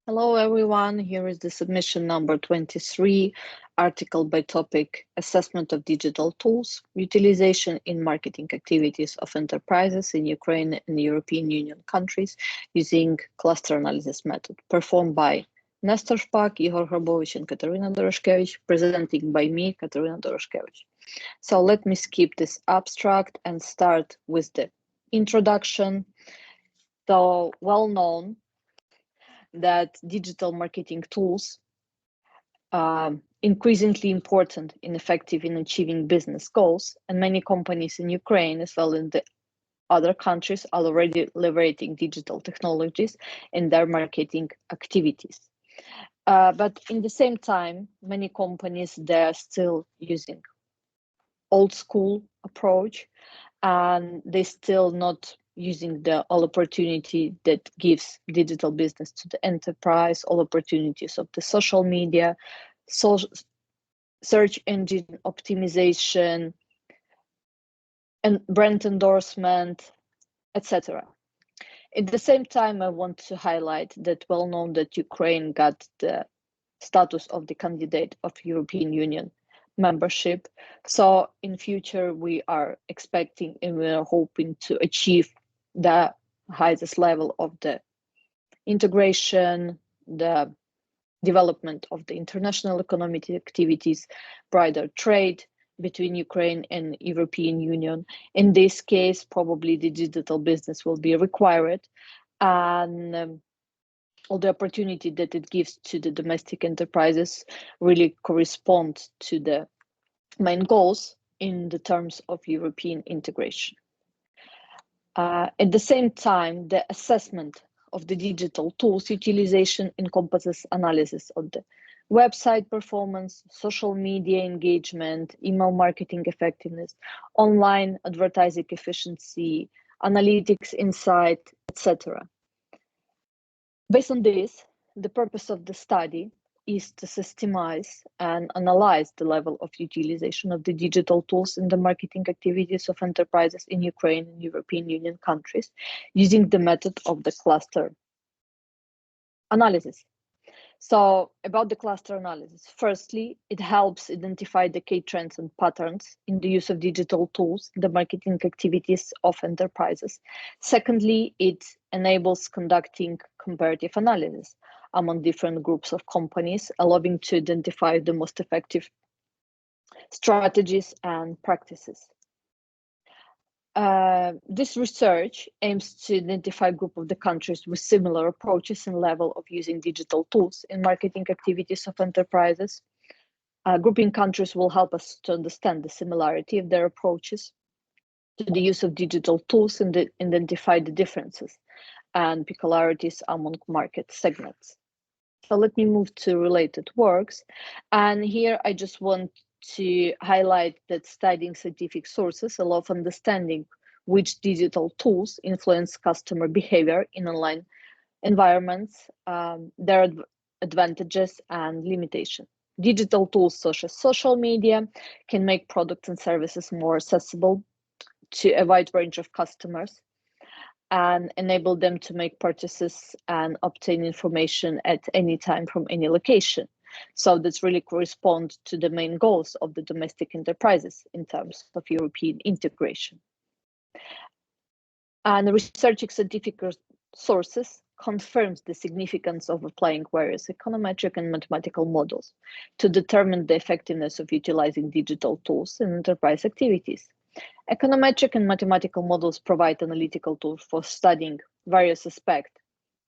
Hello everyone, here is the submission number 23, article by topic, Assessment of Digital Tools, Utilization in Marketing Activities of Enterprises in Ukraine and European Union countries using Cluster Analysis Method, performed by Nestor Shpak, Ihor Hrabovych and Kateryna Doroshkevych, presenting by me, Kateryna Doroshkevych. So let me skip this abstract and start with the introduction. So well known that digital marketing tools are increasingly important and effective in achieving business goals, and many companies in Ukraine, as well as in the other countries, are already leveraging digital technologies in their marketing activities. But in the same time, many companies, they're still using old school approach, and they still not using the all opportunity that gives digital business to the enterprise, all opportunities of the social media, search engine optimization, and brand endorsement, etc. At the same time, I want to highlight that well known that Ukraine got the status of the candidate of European Union membership. So in future, we are expecting and we are hoping to achieve the highest level of the integration, the development of the international economic activities, broader trade between Ukraine and European Union. In this case, probably the digital business will be required, and all the opportunity that it gives to the domestic enterprises really correspond to the main goals in the terms of European integration. At the same time, the assessment of the digital tools utilization encompasses analysis of the website performance, social media engagement, email marketing effectiveness, online advertising efficiency, analytics insight, etc. Based on this, the purpose of the study is to systemize and analyze the level of utilization of the digital tools in the marketing activities of enterprises in Ukraine and European Union countries using the method of the cluster analysis. So about the cluster analysis, firstly, it helps identify the key trends and patterns in the use of digital tools in the marketing activities of enterprises. Secondly, it enables conducting comparative analysis among different groups of companies, allowing to identify the most effective strategies and practices. This research aims to identify a group of the countries with similar approaches and level of using digital tools in marketing activities of enterprises. Grouping countries will help us to understand the similarity of their approaches to the use of digital tools and identify the differences and peculiarities among market segments. So let me move to related works. And here I just want to highlight that studying scientific sources allow understanding which digital tools influence customer behavior in online environments, their advantages and limitations. Digital tools such as social media can make products and services more accessible to a wide range of customers and enable them to make purchases and obtain information at any time from any location. So this really corresponds to the main goals of the domestic enterprises in terms of European integration. And researching scientific sources confirms the significance of applying various econometric and mathematical models to determine the effectiveness of utilizing digital tools in enterprise activities. Econometric and mathematical models provide analytical tools for studying various aspects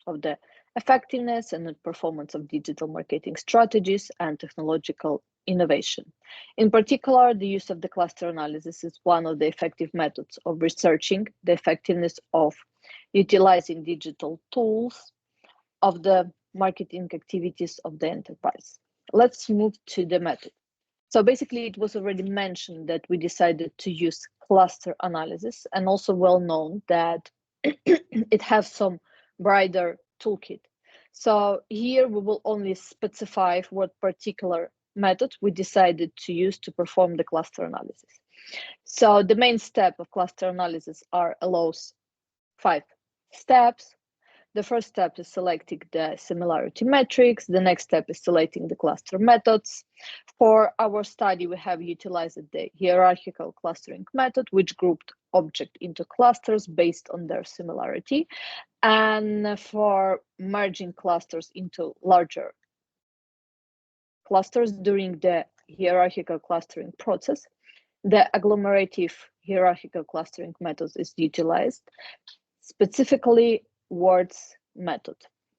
of the effectiveness and the performance of digital marketing strategies and technological innovation. In particular, the use of the cluster analysis is one of the effective methods of researching the effectiveness of utilizing digital tools of the marketing activities of the enterprise. Let's move to the method. So basically, it was already mentioned that we decided to use cluster analysis, and also well known that it has some broader toolkit. So here we will only specify what particular method we decided to use to perform the cluster analysis. So the main step of cluster analysis allows 5 steps. The first step is selecting the similarity metrics. The next step is selecting the cluster methods. For our study, we have utilized the hierarchical clustering method, which grouped objects into clusters based on their similarity. And for merging clusters into larger clusters during the hierarchical clustering process, the agglomerative hierarchical clustering method is utilized, specifically Ward's method.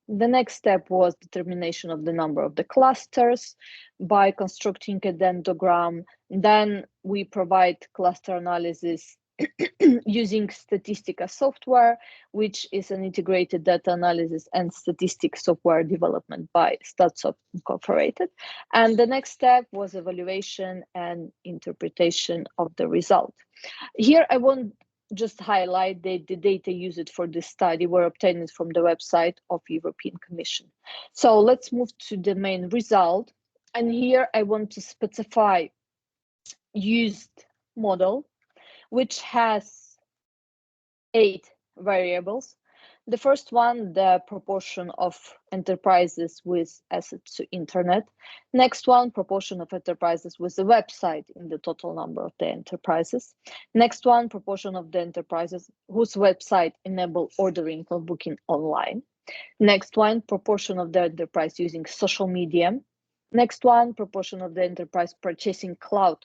The next step was determination of the number of the clusters by constructing a dendrogram. Then we provide cluster analysis using Statistica software, which is an integrated data analysis and statistics software development by Statsoft Incorporated. And the next step was evaluation and interpretation of the result. Here, I want just highlight that the data used for this study were obtained from the website of European Commission. So let's move to the main result. And here I want to specify used model, which has 8 variables. The first one, the proportion of enterprises with access to internet. Next one, proportion of enterprises with a website in the total number of the enterprises. Next one, proportion of the enterprises whose website enable ordering or booking online. Next one, proportion of the enterprise using social media. Next one, proportion of the enterprise purchasing cloud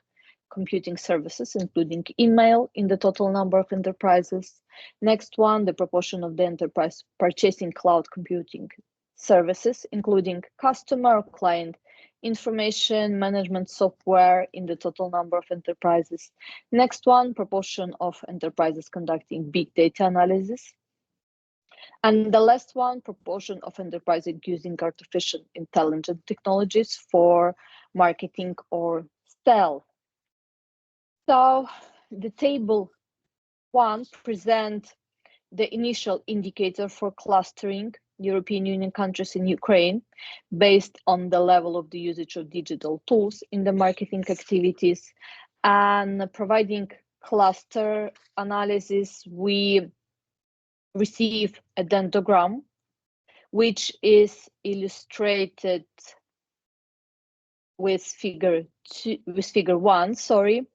computing services, including email, in the total number of enterprises. Next one, the proportion of the enterprise purchasing cloud computing services, including customer or client information management software in the total number of enterprises. Next one, proportion of enterprises conducting big data analysis. And the last one, proportion of enterprises using artificial intelligence technologies for marketing or sales. So the table 1 presents the initial indicator for clustering European Union countries in Ukraine based on the level of the usage of digital tools in the marketing activities. And providing cluster analysis, we receive a dendrogram, which is illustrated with figure 1, sorry.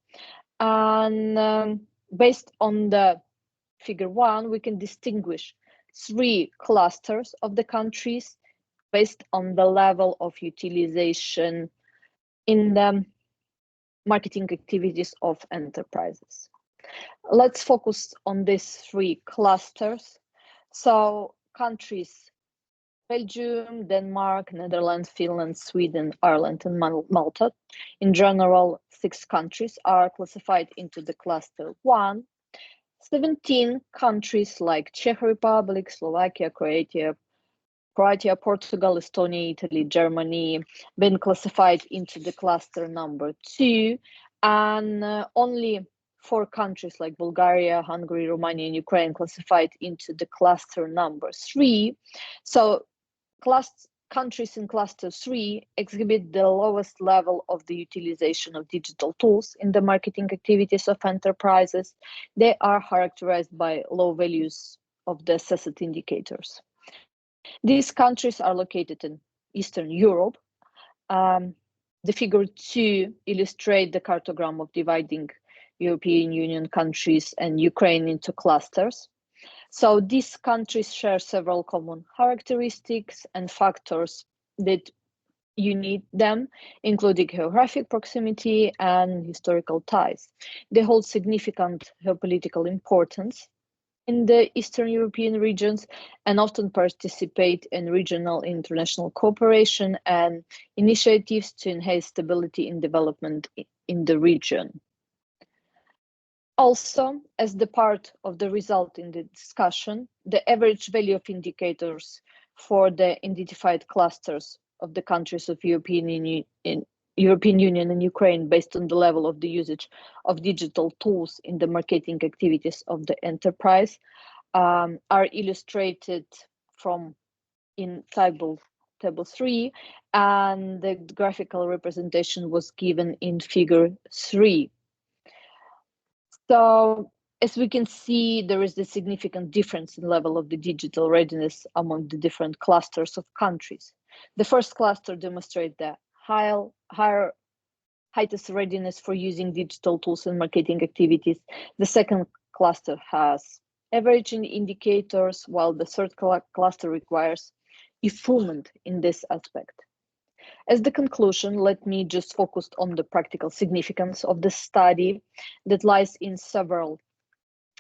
And based on the figure 1, we can distinguish 3 clusters of the countries based on the level of utilization in the marketing activities of enterprises. Let's focus on these 3 clusters. So countries: Belgium, Denmark, Netherlands, Finland, Sweden, Ireland, and Malta. In general, 6 countries are classified into the cluster 1. 17 countries like Czech Republic, Slovakia, Croatia, Portugal, Estonia, Italy, Germany, been classified into the cluster number 2, and only 4 countries like Bulgaria, Hungary, Romania, and Ukraine classified into the cluster number 3. So countries in cluster 3 exhibit the lowest level of the utilization of digital tools in the marketing activities of enterprises. They are characterized by low values of the assessed indicators. These countries are located in Eastern Europe. The figure 2 illustrates the cartogram of dividing European Union countries and Ukraine into clusters. So these countries share several common characteristics and factors that unite them, including geographic proximity and historical ties. They hold significant geopolitical importance in the Eastern European regions and often participate in regional and international cooperation and initiatives to enhance stability and development in the region. Also, as the part of the result in the discussion, the average value of indicators for the identified clusters of the countries of European Union and Ukraine based on the level of the usage of digital tools in the marketing activities of the enterprise are illustrated in table 3, and the graphical representation was given in figure 3. So As we can see, there is a significant difference in level of the digital readiness among the different clusters of countries. The first cluster demonstrates the highest readiness for using digital tools in marketing activities. The second cluster has average indicators, while the third cluster requires improvement in this aspect. As the conclusion, let me just focus on the practical significance of the study that lies in several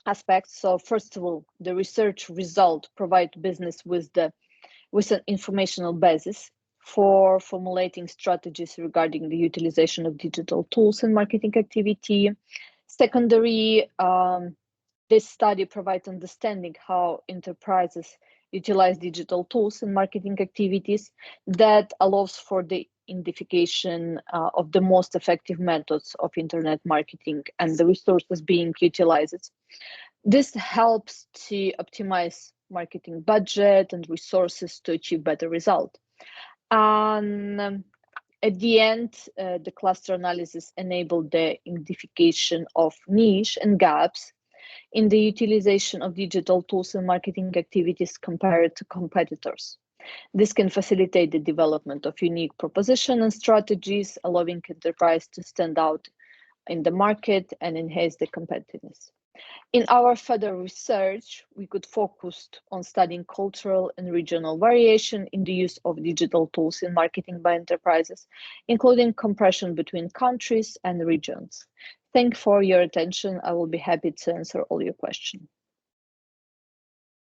aspects. So first of all, the research result provide business with an informational basis for formulating strategies regarding the utilization of digital tools in marketing activity. Secondary, this study provides understanding how enterprises utilize digital tools in marketing activities that allows for the identification of the most effective methods of internet marketing and the resources being utilized. This helps to optimize marketing budget and resources to achieve better result. And at the end, the cluster analysis enabled the identification of niche and gaps in the utilization of digital tools and marketing activities compared to competitors. This can facilitate the development of unique proposition and strategies, allowing enterprise to stand out in the market and enhance the competitiveness. In our further research, we could focus on studying cultural and regional variation in the use of digital tools in marketing by enterprises, including comparison between countries and regions. Thank you for your attention. I will be happy to answer all your questions.